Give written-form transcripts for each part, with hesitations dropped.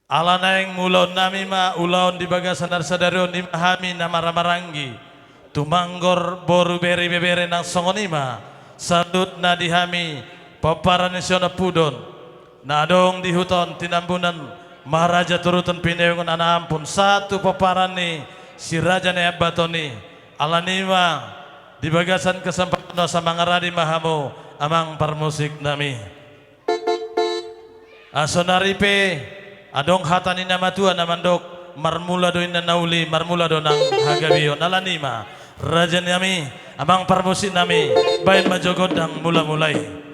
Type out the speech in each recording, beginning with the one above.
Alanaing mulon nami ma ulaon di bagasan sadarion di mahami nama ramarangi tumanggor boru beri bebere nang songonima sadut na dihami paparan siona pudon nadong di huton tinambunan maharaja turutan pinayungan anampun satu paparan ni si raja ne abatoni alanima di bagasan kesempatan sa mangaradi mahamu amang parmusik nami asonaripe adong hatani nama tua namandok marmula doin na nauli marmula do nang hagabiyo nalanima raja nami amang parmusik nami bayan majogod ang mula-mulai.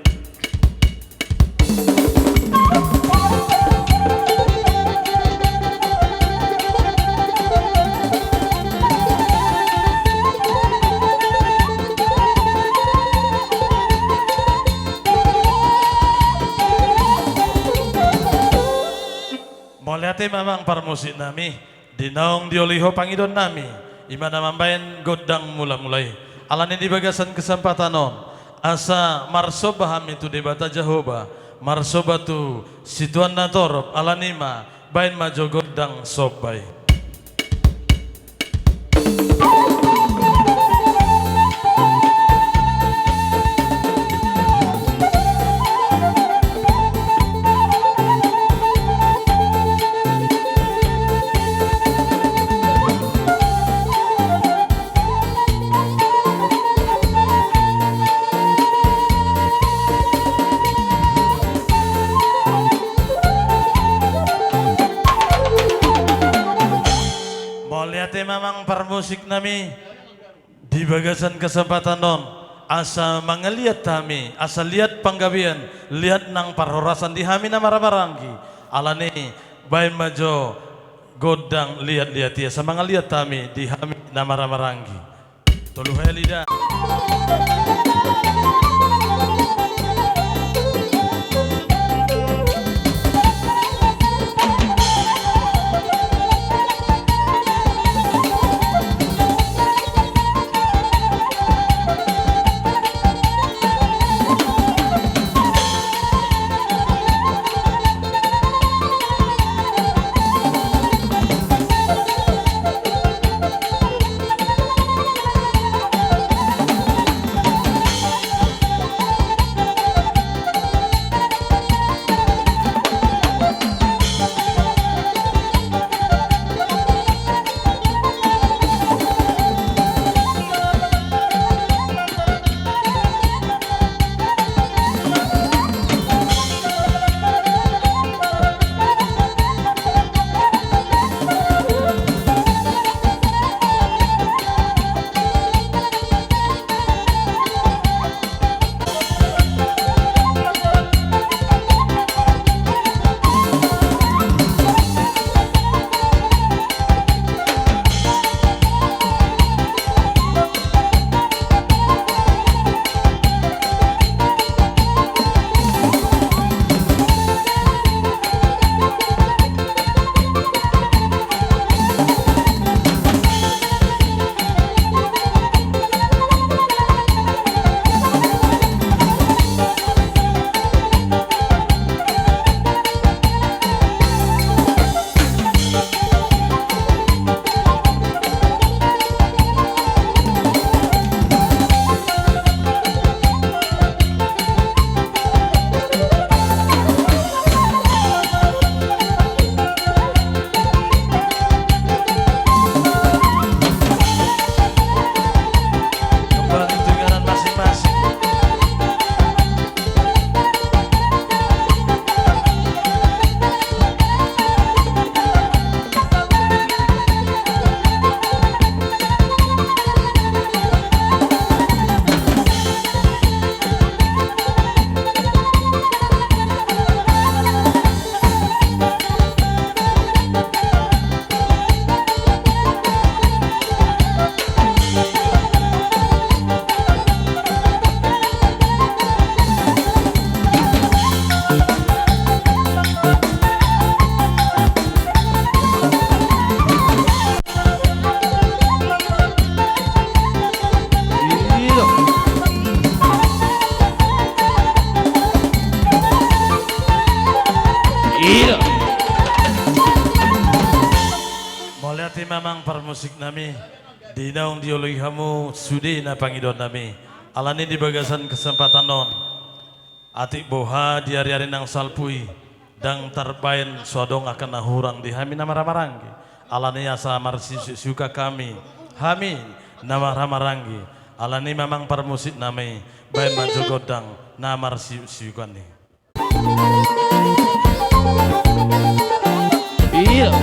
Moliate mamang parmusik nami dinaong dioliho pangidon nami imana mambayan godang mula-mulai alani di bagasan kesempatan non asa marsobaham itu debata Jehovah marsoba tu situan natorop alanima bayan majo godang sobai. Mamang parmusik nami di bagasan kesempatan non asa mangeliat kami asa lihat panggabian lihat nang parhorasan di hami nama ramarangi alani bayan majo godang lihat-lihat ya sama ngeliat kami di hami nama ramarangi toluh helida. Maliati mamang permusik nami dinaung dioloi hamu sudi na pangidon nami alani di bagasan kesempatan non atik boha di hari-hari nang salpui dang terbain sodong akan nahurang di hami nama ramarangi alani asa marsi suka kami hami nama ramarangi alani mamang permusik nami bain maju godang nama siukan ni Iya.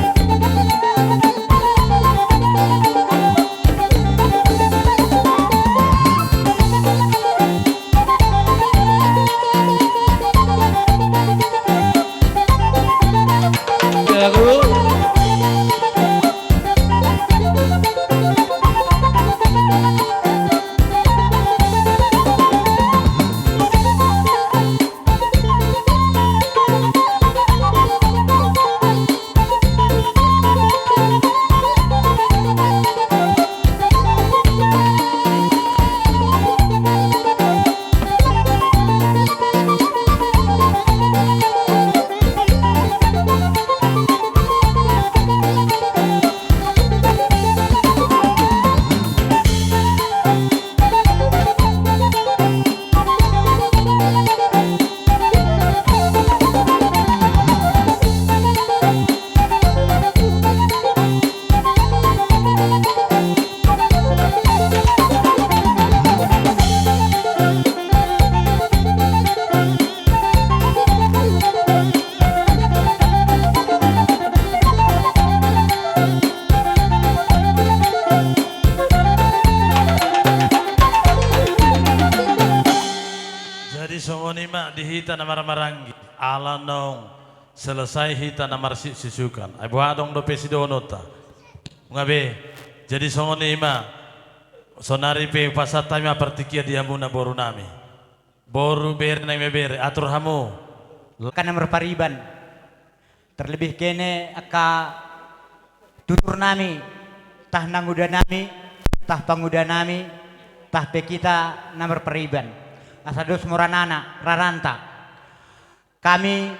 songonima dihita na maramarangi alanong selesai hita na marsi sisukan ay buhadong do pesidono ta ngabe jadi songonima sonari pe pasata ma partikia dia muna boru nami boru ber na mebere atur hamu kana merpariban terlebih kene aka tutur nami tah nanguda nami tah panguda nami tah pe kita namar periban asados muranana raranta kami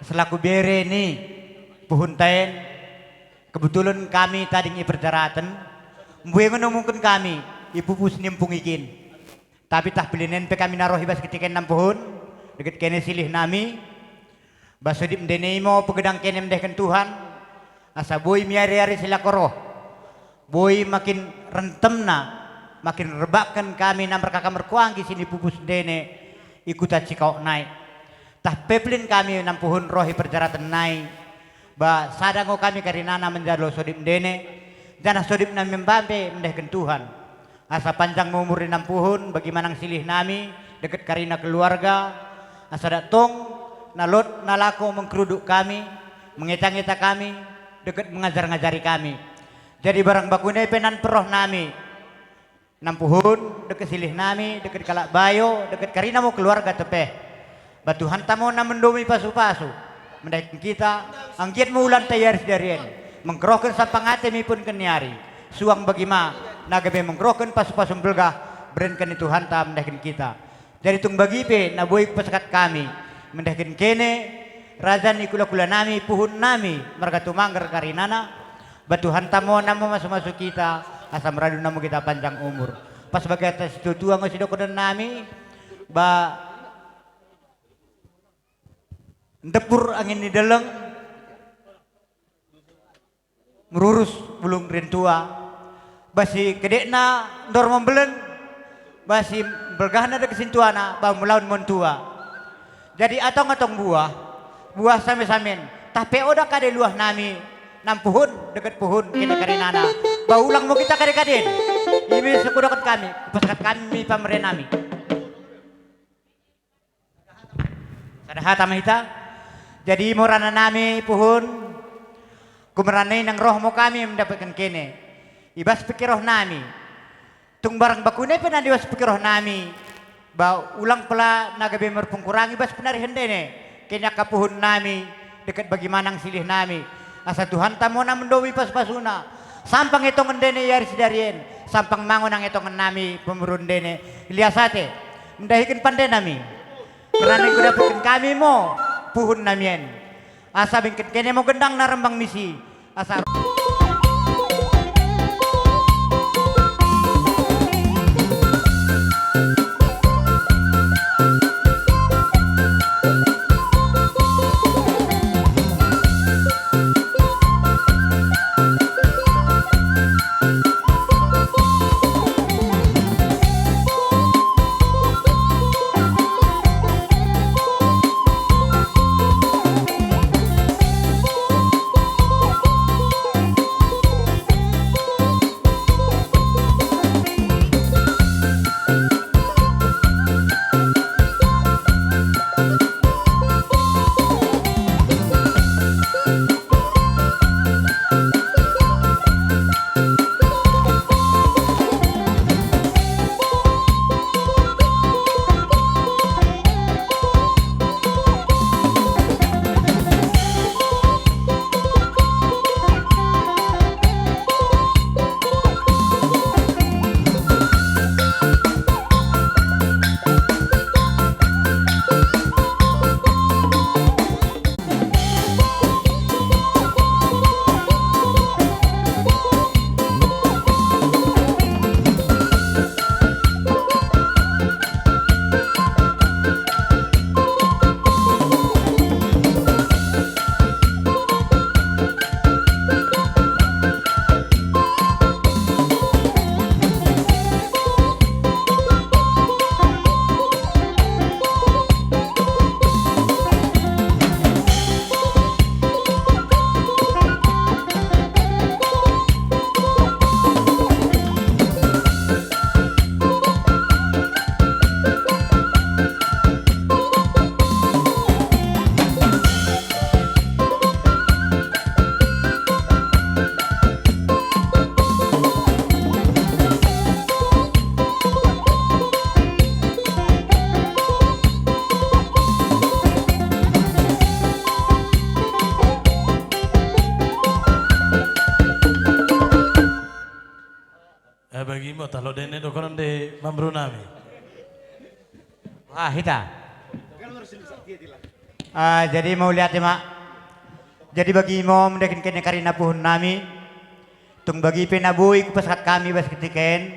selaku bere ni puhuntain kebetulan kami tadi iperdaratan mbueng mungkin kami ipupus nimpung ikin tapi tah pilinen pe kami naroh ibas ketika 6 pohon deket kene silih nami basodip dene mo pegedang kene mendehkan Tuhan asa boy miari-ari sila koroh boy makin rentemna makin rebakan kami namar kamar kuanggi sini pupus dene ikuta cikau naik tah peplin kami nampuhun rohi perjaratan naik ba sadango kami karinana menjalo sodip dene jana sodip nami membambe mendehkan Tuhan asa panjang umur di nampuhun bagaimana silih nami deket karina keluarga asa datong nalot nalako mengkeruduk kami mengeta-ngeta kami deket mengajar-ngajari kami jadi barang bakune penan peroh nami nampuhun deket silih nami deket kalak bayo deket karina mau keluarga tepeh batuhan tamo na mendomi pasu-pasu mendaikan kita angkiat mulan tayar darien mengkerohkan sapangate mi pun kenyari suang bagima nagabe mengkerohkan pasu-pasu belgah berenkan itu hanta mendaikan kita jadi tung bagi pe na boy pasakat kami mendaikan kene razan ikula-kula nami puhun nami merga tumanggar karinana batuhan tamo namo masuk-masuk kita asam radu namu kita panjang umur pas sebagai atas itu tua nggak sidok dan nami ba depur angin di deleng merurus bulung rintua basi kedekna ndor membelen basi bergahna de kesintuana ba melaun montua jadi atong-atong buah same-samen tapi oda kade luah nami nampuhun dekat puhun kita karinana baulang mau kita kadek-kadek ini sekudokan kami pasakat kami pameren nami sadaha tamahita jadi morana nami puhun kumeranai nang roh mo kami mendapatkan kene ibas pikiroh nami tung barang bakune pena diwas pikiroh nami ba ulang pula nagabe merpungkurangi bas penari hendene kenya kapuhun nami dekat bagaimana silih nami asa Tuhan tamo na mendowi pas-pasuna sampang itongan dene yaris darien sampang mangon ang itongan nami pemurun dene liasate mendahikin pandai nami karena ku dapatkan kami mo puhun namien asa bingkit kene mo gendang na rembang misi asa Bagimu talo dene dokonon de mambru nami. Wah, hita. Jadi mau lihat ya, Mak. Jadi bagi mo mendekin kene karina puhun nami. Tung bagi penabui kupaskat kami bas ketiken.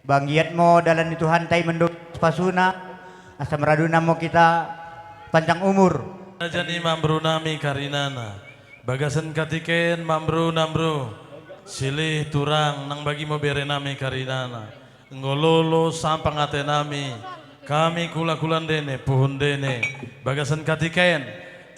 Banggiat mo dalan ni Tuhan tay menduk pasuna. Asa meraduna mo kita panjang umur. Jadi mambru nami karinana. Bagasan katiken mambru nambru. Silih turang nang bagi mo bere nami karinana. Ngololo sampang ate nami. Kami kula-kulan dene puhun dene. Bagasan katiken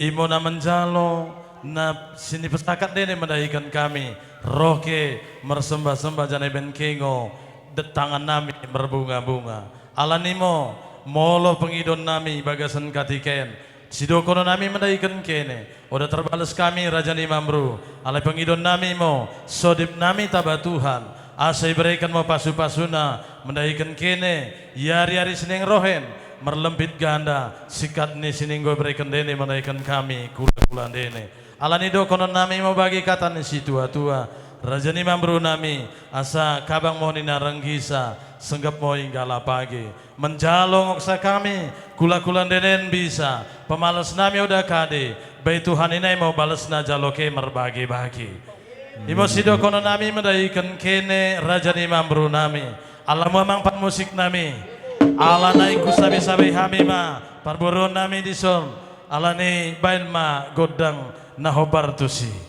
imo na menjalo na sini pesakat dene mendahikan kami. Roke mersembah-sembah jane ben kengo. Detangan nami berbunga-bunga. Alanimo molo pengidon nami bagasan katiken. Sidokono nami mendahikan kene. Udah terbalas kami Raja Nimambru. Alai pengidon nami mo sodip nami taba Tuhan. Asai berikan mo pasu-pasuna mendahikan kene. Yari-yari sining rohen merlempit ganda. Sikat ni sining gue berikan dene mendahikan kami kula-kula dene. Alani dokono nami mo bagi kata ni si tua-tua. Raja Nimambru nami asa kabang mo ni naranggisa senggap mo inggala pagi menjalong oksa kami kula-kulan denen bisa pemalas nami udah kade bayi Tuhan ini mau balas na jaloke merbagi-bagi imo sido kono nami mendahikan kene Raja Nimambru nami alam memang pan musik nami ala naiku sabi-sabi hami ma parburon nami dison ala ni bain ma godang nahobar tusi.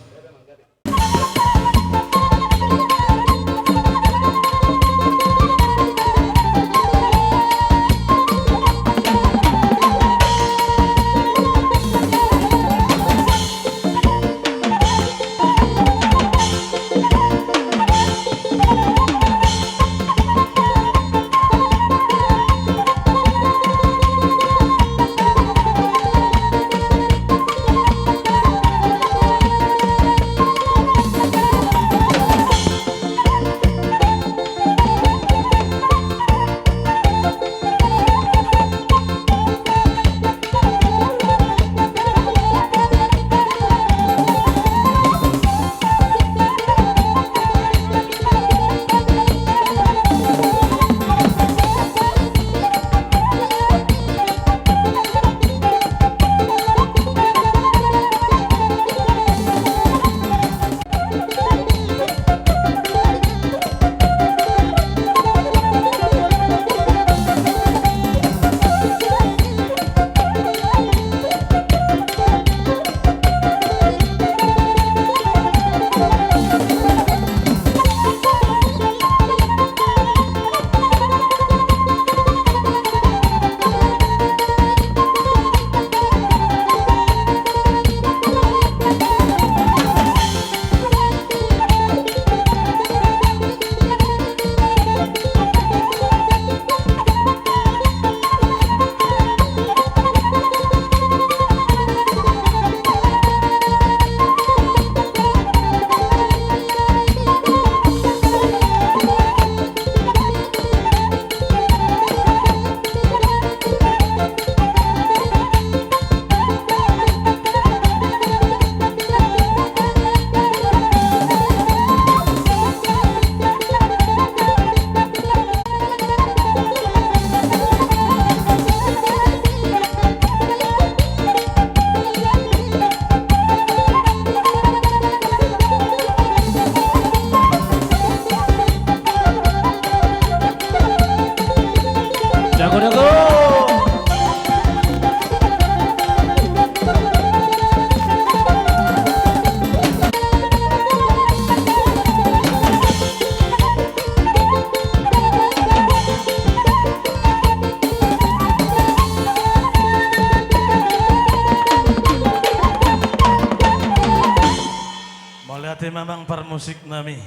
Mamang permusik nami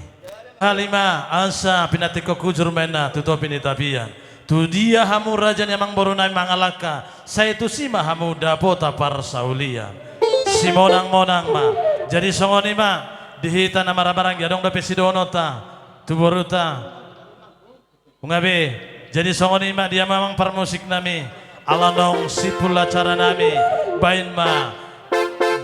halima asa pinatiko kujur mena tuto pinitabian tu dia hamu raja nyamang boru nami mangalaka saya tu sima hamu dapota parsaulia si monang-monang ma jadi songoni ma dihita nama rabarang yadong dape sidono ta tu boru ta ungabe jadi songoni ma dia mamang permusik nami alanong sipul acara nami bain ma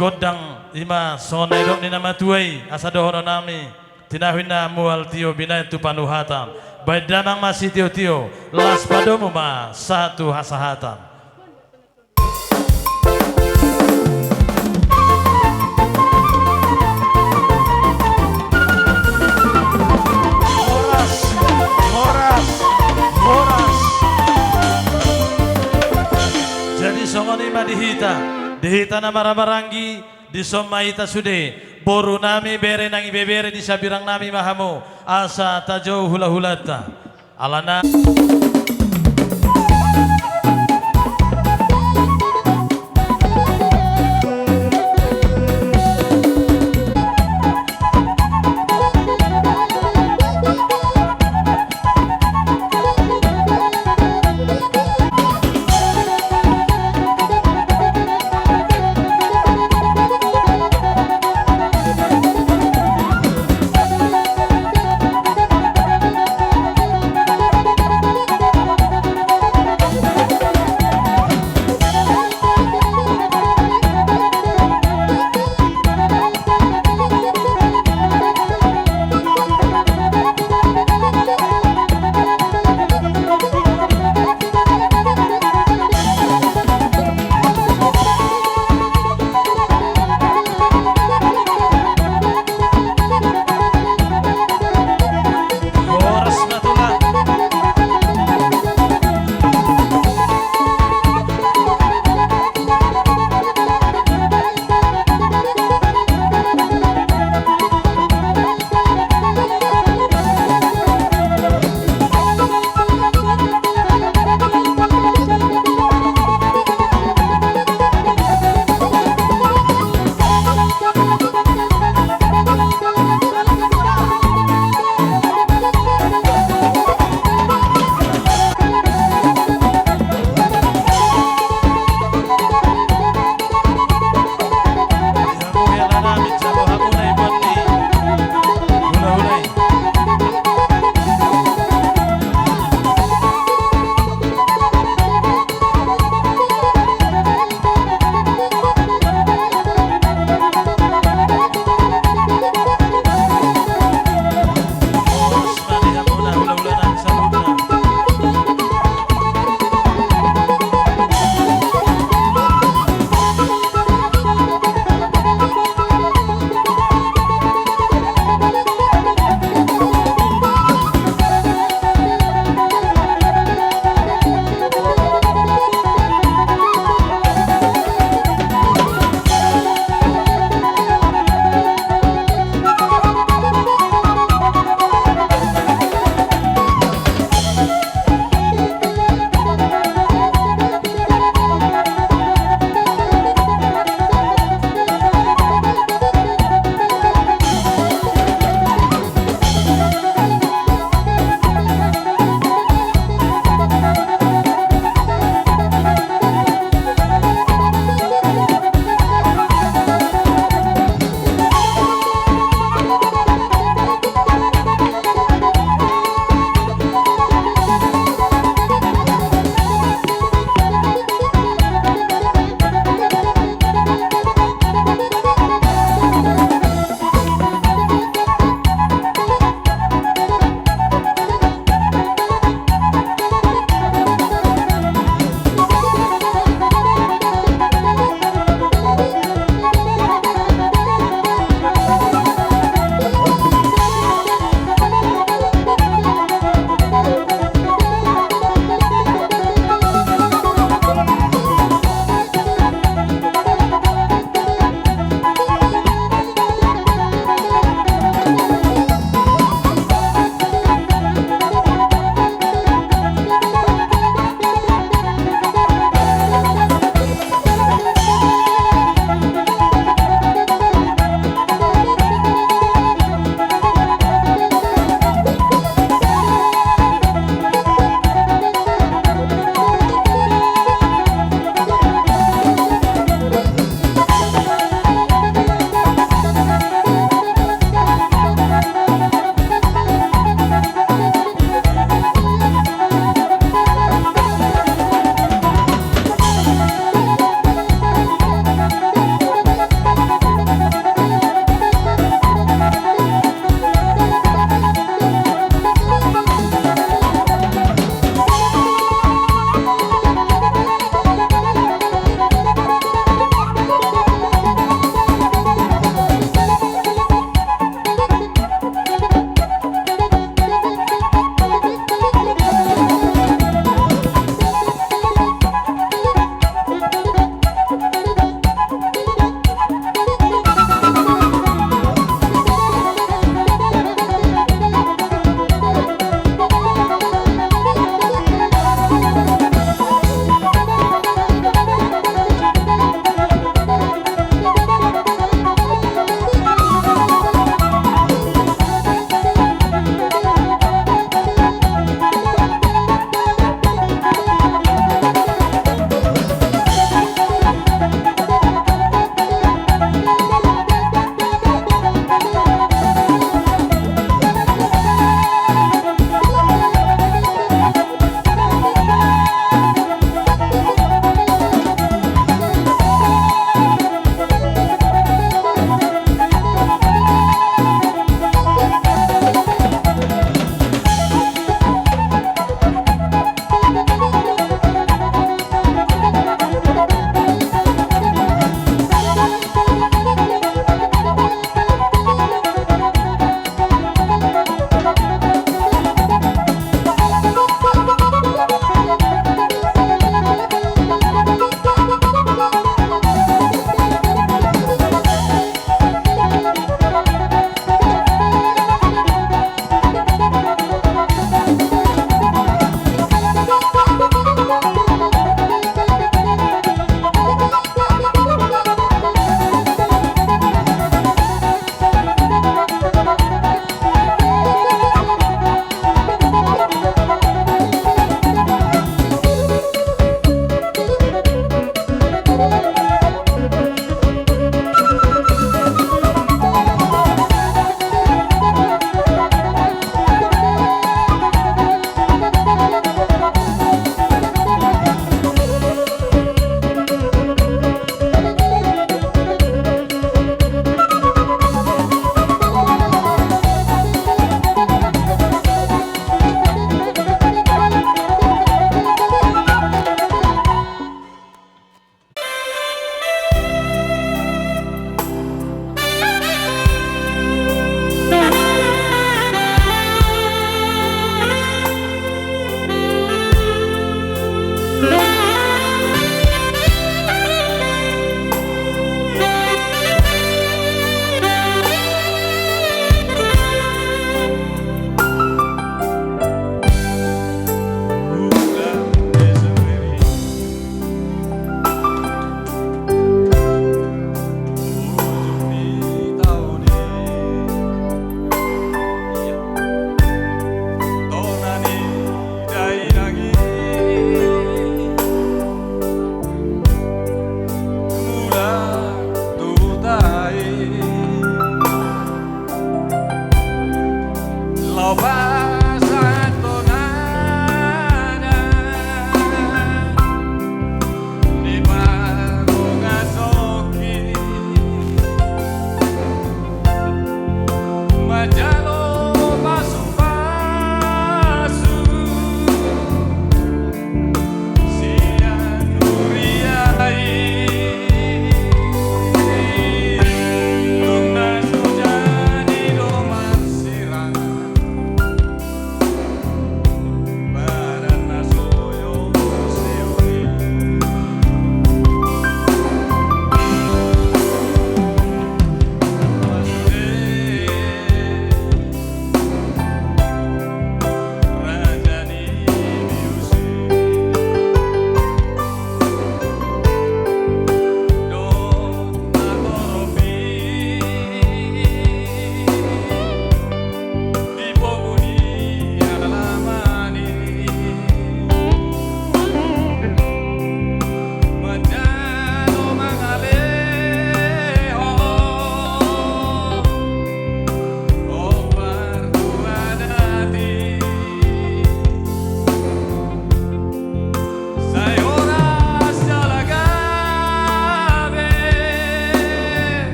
godang ima sonai dok ni nama tuai asa dohono nami tinahwina mual tio binay tu panuhatan baik damang masih tio las padomu ma satu hasahatan. Moras jadi songoni ma dihita nama Ramarangi di somaita sude boru nami bere nangi bebere di sabirang nami mahamu asa tajau hula hulata alana.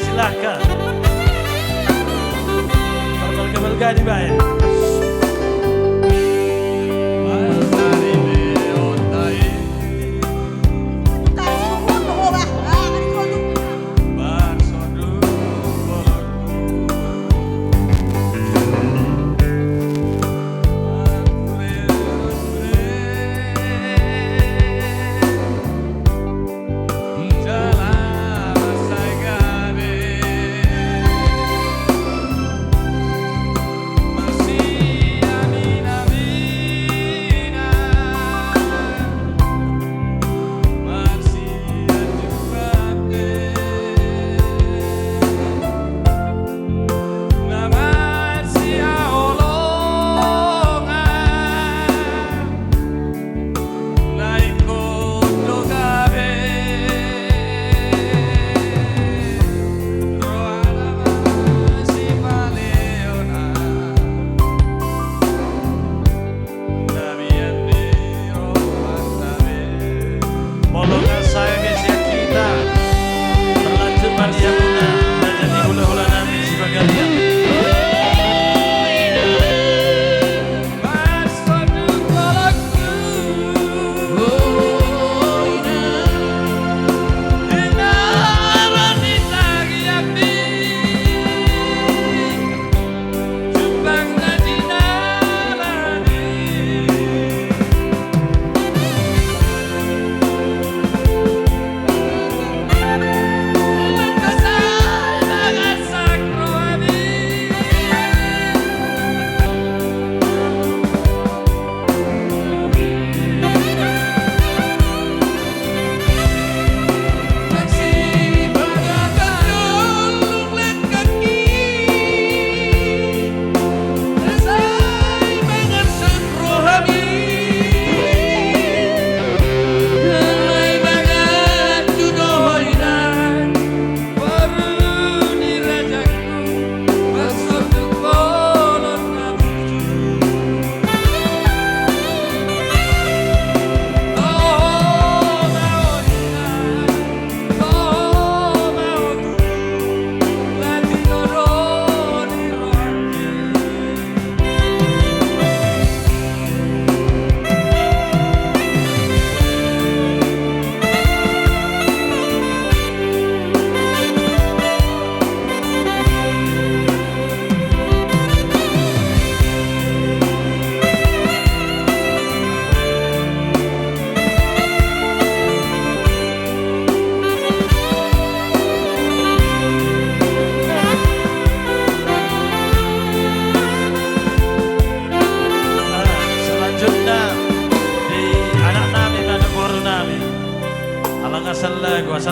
Silakan. Berkelga dibayar. Masih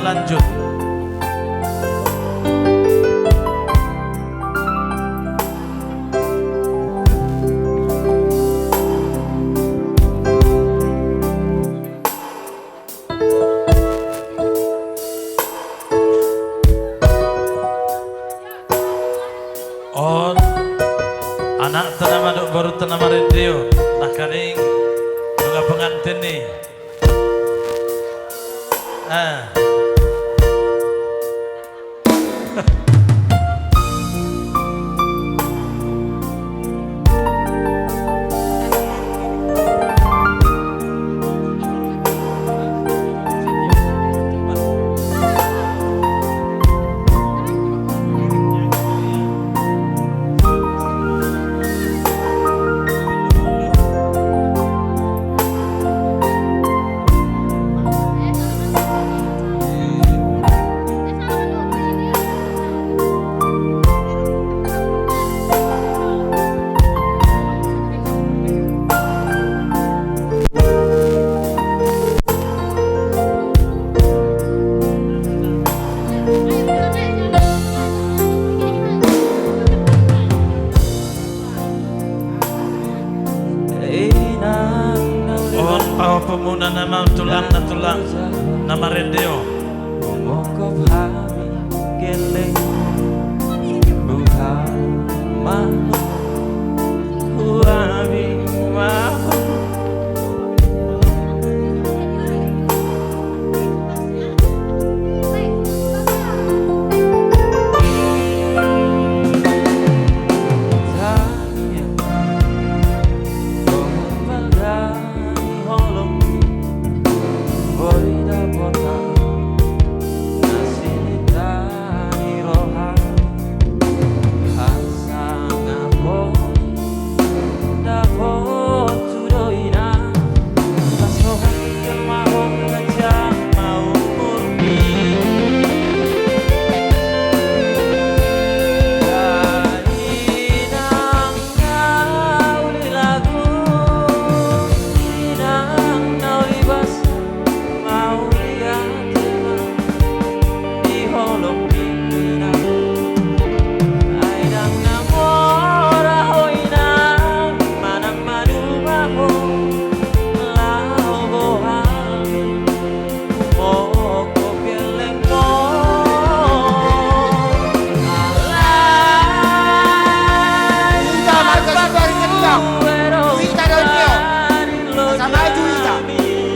lanjut. On anak tanah maduk baru tanah radio nah kaning juga pengantin nih Pau pemuna nama tulang na tulang nama radio. Mokop hami geleng bukan mahu hami mahu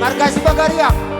Marga Sibagariak.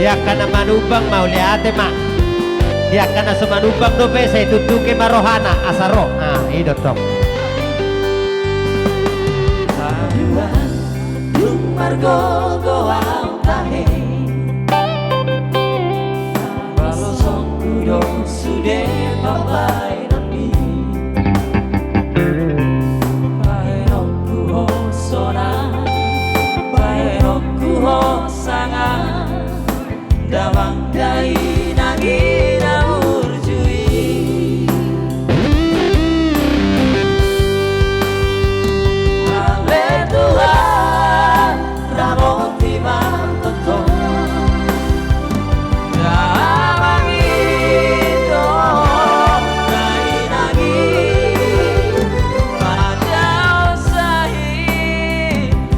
Dia kana manubang mau liate mak. Dia kana sumanubang do be saya tutuke marohana asaro. Ah, itu dong. Paduan Lumargo goang tahe Balosong kudo sude babai nabi Paherokku ho sona Paherokku ho sanga Dawang dai nangi daur jui Ale Tuhan ramoti mantoto Dawangido dai nangi pada usahi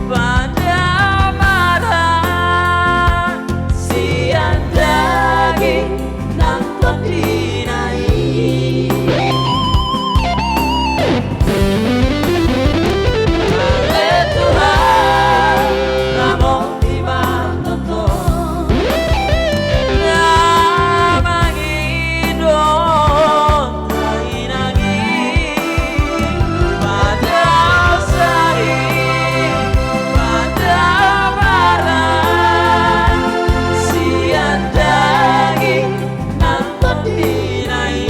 pada marah siang daging nangkot dinai Ale Tuhan ramoti mantoto Dawangido dai nangi pada usahi pada marah siang daging nangkot dinai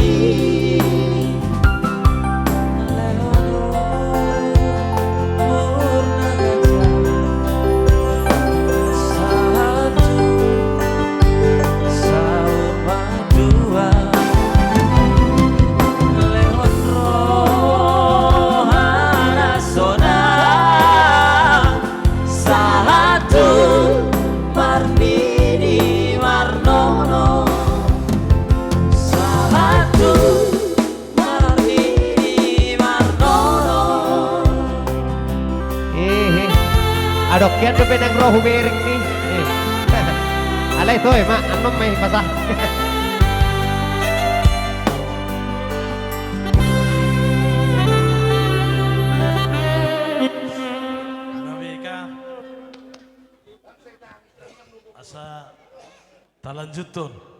Marnini Marnono Satu Marnini Marnono Adokyan do be nang rohu bering nih. Alay toy mak, anom may pasah. Nabika asa talanjutun